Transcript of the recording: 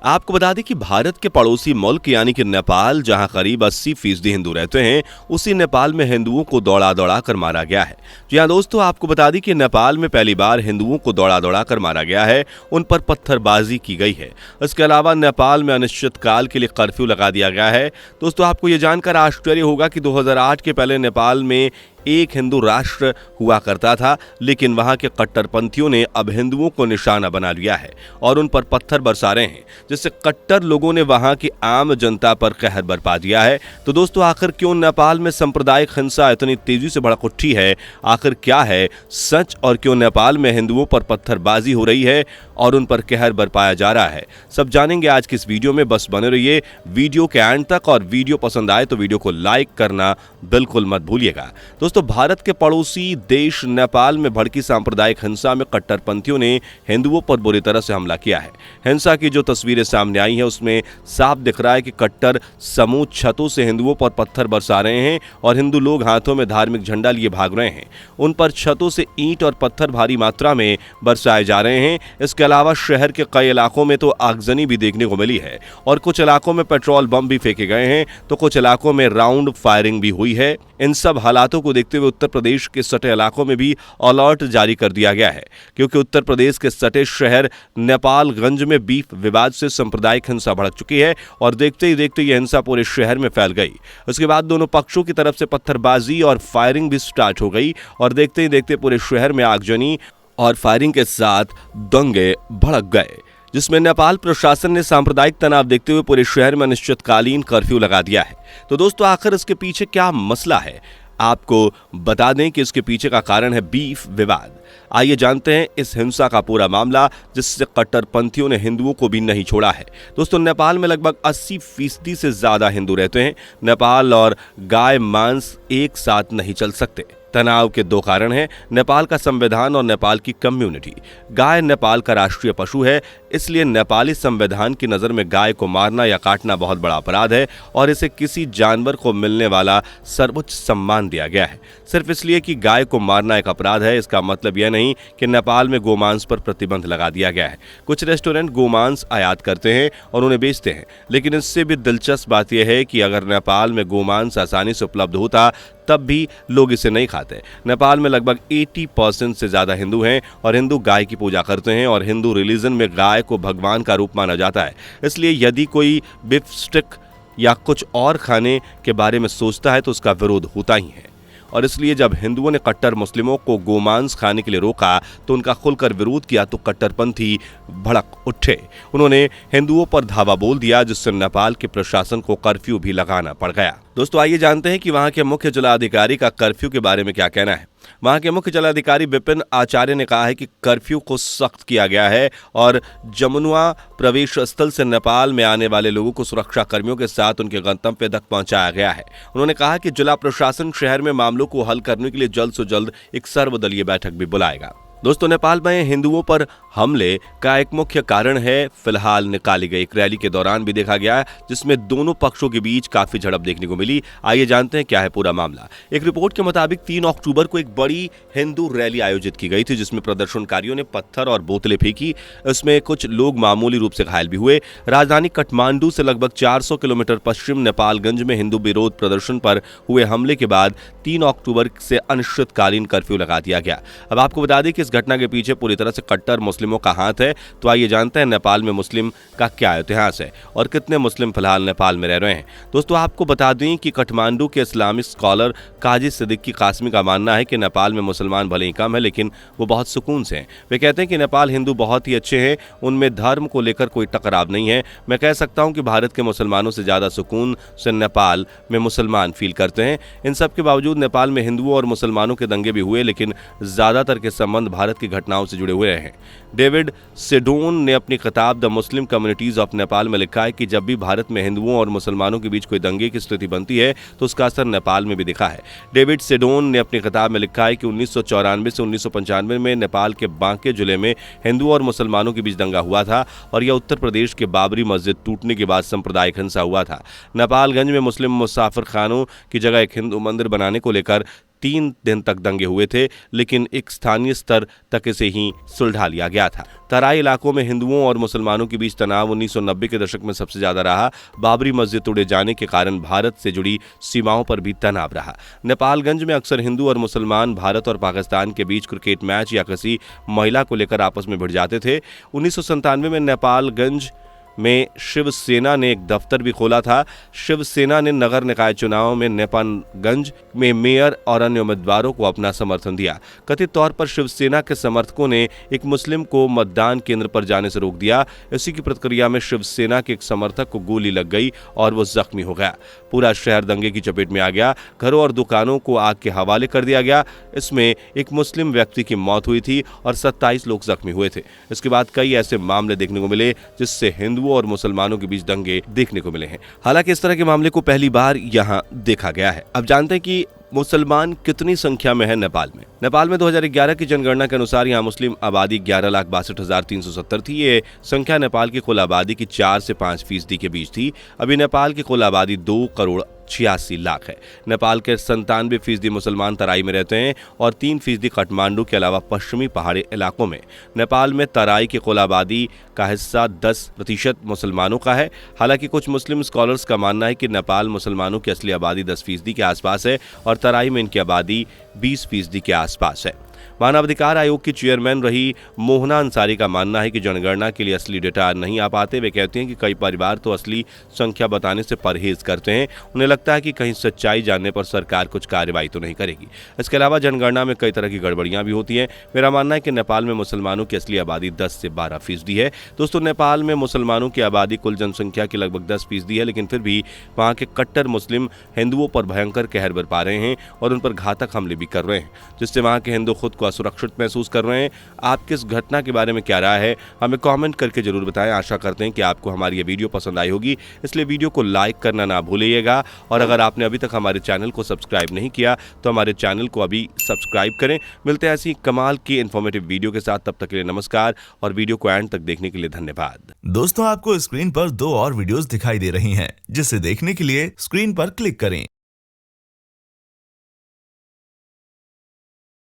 आपको बता दें कि भारत के पड़ोसी मुल्क यानी कि नेपाल, जहां करीब 80% हिंदू रहते हैं, उसी नेपाल में हिंदुओं को दौड़ा दौड़ा कर मारा गया है। जी हां दोस्तों, आपको बता दें कि नेपाल में पहली बार हिंदुओं को दौड़ा दौड़ा कर मारा गया है, उन पर पत्थरबाजी की गई है। इसके अलावा नेपाल में अनिश्चितकाल के लिए कर्फ्यू लगा दिया गया है। दोस्तों, आपको यह जानकर आश्चर्य होगा कि 2008 के पहले नेपाल में एक हिंदू राष्ट्र हुआ करता था, लेकिन वहां के कट्टरपंथियों ने अब हिंदुओं को निशाना बना लिया है और उन पर पत्थर बरसा रहे हैं, जिससे कट्टर लोगों ने वहां की आम जनता पर कहर बरपा दिया है। तो दोस्तों, आखिर क्यों नेपाल में सांप्रदायिक हिंसा इतनी तेजी से भड़क उठी है? आखिर क्या है सच और क्यों नेपाल में हिंदुओं पर पत्थरबाजी हो रही है और उन पर कहर बरपाया जा रहा है, सब जानेंगे आज की इस वीडियो में। बस बने रहिए वीडियो के एंड तक, और वीडियो पसंद आए तो वीडियो को लाइक करना बिल्कुल मत भूलिएगा। दोस्तों, भारत के पड़ोसी देश नेपाल में भड़की सांप्रदायिक हिंसा में कट्टरपंथियों ने हिंदुओं पर बुरी तरह से हमला किया है। हिंसा की जो तस्वीरें सामने आई हैं उसमें साफ दिख रहा है कि कट्टर समूह छतों से हिंदुओं पर पत्थर बरसा रहे हैं और हिंदू लोग हाथों में धार्मिक झंडा लिए भाग रहे हैं। उन पर छतों से ईंट और पत्थर भारी मात्रा में बरसाए जा रहे हैं। इसके अलावा शहर के कई इलाकों में तो आगजनी भी देखने को मिली है और कुछ इलाकों में पेट्रोल बम भी फेंके गए हैं, तो कुछ इलाकों में राउंड फायरिंग भी हुई है। इन सब हालातों को देखते हुए उत्तर प्रदेश के सटे इलाकों में भी अलर्ट जारी कर दिया गया है, क्योंकि उत्तर प्रदेश के सटे शहर नेपालगंज में बीफ विवाद से सांप्रदायिक हिंसा भड़क चुकी है और देखते ही देखते यह हिंसा पूरे शहर में फैल गई। उसके बाद दोनों पक्षों की तरफ से पत्थरबाजी और फायरिंग भी स्टार्ट हो गई और देखते ही देखते पूरे शहर में आगजनी और फायरिंग के साथ दंगे भड़क गए, जिसमें नेपाल प्रशासन ने सांप्रदायिक तनाव देखते हुए पूरे शहर में अनिश्चितकालीन कर्फ्यू लगा दिया है। तो दोस्तों, आखिर इसके पीछे क्या मसला है? आपको बता दें कि इसके पीछे का कारण है बीफ विवाद। आइए जानते हैं इस हिंसा का पूरा मामला, जिससे कट्टरपंथियों ने हिंदुओं को भी नहीं छोड़ा है। दोस्तों, नेपाल में लगभग 80% से ज्यादा हिंदू रहते हैं। नेपाल और गाय मांस एक साथ नहीं चल सकते। तनाव के दो कारण हैं, नेपाल का संविधान और नेपाल की कम्युनिटी। गाय नेपाल का राष्ट्रीय पशु है, इसलिए नेपाली संविधान की नज़र में गाय को मारना या काटना बहुत बड़ा अपराध है और इसे किसी जानवर को मिलने वाला सर्वोच्च सम्मान दिया गया है। सिर्फ इसलिए कि गाय को मारना एक अपराध है, इसका मतलब यह नहीं कि नेपाल में गोमांस पर प्रतिबंध लगा दिया गया है। कुछ रेस्टोरेंट गोमांस आयात करते हैं और उन्हें बेचते हैं, लेकिन इससे भी दिलचस्प बात यह है कि अगर नेपाल में गोमांस आसानी से उपलब्ध होता तब भी लोग इसे नहीं खाते। नेपाल में लगभग 80% से ज्यादा हिंदू हैं और हिंदू गाय की पूजा करते हैं और हिंदू रिलीजन में गाय को भगवान का रूप माना जाता है। इसलिए यदि कोई बीफ स्टिक या कुछ और खाने के बारे में सोचता है तो उसका विरोध होता ही है। और इसलिए जब हिंदुओं ने कट्टर मुस्लिमों को गोमांस खाने के लिए रोका तो उनका खुलकर विरोध किया तो कट्टरपंथी भड़क उठे। उन्होंने हिंदुओं पर धावा बोल दिया, जिससे नेपाल के प्रशासन को कर्फ्यू भी लगाना पड़ गया। दोस्तों, आइए जानते हैं कि वहां के मुख्य जिलाधिकारी का कर्फ्यू के बारे में क्या कहना है। वहां के मुख्य जिलाधिकारी विपिन आचार्य ने कहा है कि कर्फ्यू को सख्त किया गया है और जमुनुआ प्रवेश स्थल से नेपाल में आने वाले लोगों को सुरक्षा कर्मियों के साथ उनके गंतव्य तक पहुंचाया गया है। उन्होंने कहा कि जिला प्रशासन शहर में मामलों को हल करने के लिए जल्द से जल्द एक सर्वदलीय बैठक भी बुलाएगा। दोस्तों, नेपाल में हिंदुओं पर हमले का एक मुख्य कारण है फिलहाल निकाली गई एक रैली के दौरान भी देखा गया, जिसमें दोनों पक्षों के बीच काफी झड़प देखने को मिली। आइए जानते हैं क्या है पूरा मामला। एक रिपोर्ट के मुताबिक 3 अक्टूबर को एक बड़ी हिंदू रैली आयोजित की गई थी, जिसमें प्रदर्शनकारियों ने पत्थर और बोतलें फेंकी। इसमें कुछ लोग मामूली रूप से घायल भी हुए। राजधानी काठमांडू से लगभग 400 किलोमीटर पश्चिम नेपालगंज में हिंदू विरोध प्रदर्शन पर हुए हमले के बाद 3 अक्टूबर से अनिश्चितकालीन कर्फ्यू लगा दिया गया। अब आपको बता दें कि घटना के पीछे पूरी तरह से कट्टर मुस्लिमों का हाथ है। तो आइए जानते हैं नेपाल में मुस्लिम का क्या इतिहास है और कितने मुस्लिम फिलहाल नेपाल में रह रहे हैं। दोस्तों, आपको बता दें कि काठमांडू के इस्लामिक स्कॉलर काजी सिद्दीकी कासमी का मानना है कि नेपाल में मुसलमान भले ही कम है, लेकिन वो बहुत सुकून से हैं। वे कहते हैं कि नेपाल हिंदू बहुत ही अच्छे हैं, उनमें धर्म को लेकर कोई टकराव नहीं है। मैं कह सकता हूं कि भारत के मुसलमानों से ज्यादा सुकून से नेपाल में मुसलमान फील करते हैं। इन सब के बावजूद नेपाल में हिंदुओं और मुसलमानों के दंगे भी हुए, लेकिन ज्यादातर के संबंध भारत की घटनाओं से जुड़े हुए हैं। डेविड सेडोन ने अपनी किताब the Muslim communities of Nepal में लिखा है कि जब भी भारत में हिंदुओं और मुसलमानों के बीच कोई दंगे की स्थिति बनती है तो उसका असर नेपाल में भी दिखा है। डेविड सेडोन ने अपनी किताब में लिखा है कि 1994 से 1995 में नेपाल के बांके जिले में हिंदुओं और मुसलमानों के बीच दंगा हुआ था और यह उत्तर प्रदेश के बाबरी मस्जिद टूटने के बाद सांप्रदायिक हिंसा हुआ था। नेपालगंज में मुस्लिम मुसाफिर खानों की जगह एक हिंदू मंदिर बनाने को लेकर 3 दिन तक दंगे हुए थे, लेकिन एक स्थानीय स्तर तक इसे ही सुलझा लिया गया था। तराई इलाकों में हिंदुओं और मुसलमानों के बीच तनाव 1990 के दशक में सबसे ज्यादा रहा। बाबरी मस्जिद तोड़े जाने के कारण भारत से जुड़ी सीमाओं पर भी तनाव रहा। नेपालगंज में अक्सर हिंदू और मुसलमान भारत और पाकिस्तान के बीच क्रिकेट मैच या किसी महिला को लेकर आपस में भिड़ जाते थे। 1997 में नेपालगंज में शिवसेना ने एक दफ्तर भी खोला था। शिवसेना ने नगर निकाय चुनाव में नेपालगंज में मेयर और अन्य उम्मीदवारों को अपना समर्थन दिया। कथित तौर पर शिवसेना के समर्थकों ने एक मुस्लिम को मतदान केंद्र पर जाने से रोक दिया। इसी की प्रतिक्रिया में शिवसेना के एक समर्थक को गोली लग गई और वो जख्मी हो गया। पूरा शहर दंगे की चपेट में आ गया। घरों और दुकानों को आग के हवाले कर दिया गया। इसमें एक मुस्लिम व्यक्ति की मौत हुई थी और 27 लोग जख्मी हुए थे। इसके बाद कई ऐसे मामले देखने को मिले जिससे हिंदुओं और मुसलमानों के बीच दंगे देखने को मिले हैं। हालांकि इस तरह के मामले को पहली बार यहाँ देखा गया है। अब जानते हैं कि मुसलमान कितनी संख्या में है नेपाल में। नेपाल में 2011 की जनगणना के अनुसार यहाँ मुस्लिम आबादी 11,62,370 थी। ये संख्या नेपाल की कुल आबादी की 4 से 5% के बीच थी। अभी नेपाल की कुल आबादी 2,86,00,000 है। नेपाल के 97% मुसलमान तराई में रहते हैं और 3% काठमांडू के अलावा पश्चिमी पहाड़ी इलाकों में। नेपाल में तराई की कुल आबादी का हिस्सा 10% मुसलमानों का है। हालांकि कुछ मुस्लिम स्कॉलर्स का मानना है कि नेपाल मुसलमानों की असली आबादी 10% के आसपास है और तराई में इनकी आबादी 20% के आसपास है। मानवाधिकार आयोग की चेयरमैन रही मोहना अंसारी का मानना है कि जनगणना के लिए असली डेटा नहीं आ पाते। वे कहते हैं कि कई परिवार तो असली संख्या बताने से परहेज करते हैं। उन्हें लगता है कि कहीं सच्चाई जानने पर सरकार कुछ कार्रवाई तो नहीं करेगी। इसके अलावा जनगणना में कई तरह की गड़बड़ियां भी होती हैं। मेरा मानना है कि नेपाल में मुसलमानों की असली आबादी 10 से 12% है। दोस्तों, नेपाल में मुसलमानों की आबादी कुल जनसंख्या की लगभग 10% है, लेकिन फिर भी वहाँ के कट्टर मुस्लिम हिंदुओं पर भयंकर कहर बरपा रहे हैं और उन पर घातक हमले भी कर रहे हैं, जिससे वहाँ के हिंदू खुद को असुरक्षित महसूस कर रहे हैं। आपकी इस घटना के बारे में क्या राय है, हमें कमेंट करके जरूर बताएं। आशा करते हैं कि आपको हमारी ये वीडियो पसंद आई होगी, इसलिए वीडियो को लाइक करना ना भूलिएगा। और अगर आपने अभी तक हमारे चैनल को सब्सक्राइब नहीं किया तो हमारे चैनल को अभी सब्सक्राइब करें। मिलते हैं ऐसी कमाल की इन्फॉर्मेटिव वीडियो के साथ। तब तक के लिए नमस्कार और वीडियो को एंड तक देखने के लिए धन्यवाद। दोस्तों, आपको स्क्रीन पर 2 और वीडियोस दिखाई दे रही हैं, जिसे देखने के लिए स्क्रीन पर क्लिक करें।